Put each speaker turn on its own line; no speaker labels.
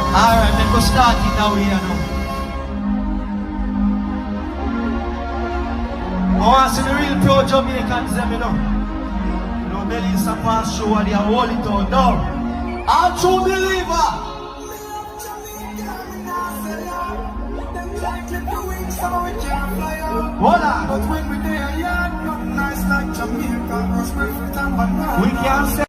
Alright, then go start it now here now. I want to see the real pro Jamaicans them, you know. You know, bellies a pass show and they are hold it on now. I'm true believer. Hold on.
But when we there, yeah, not nice like Jamaica.
We can't say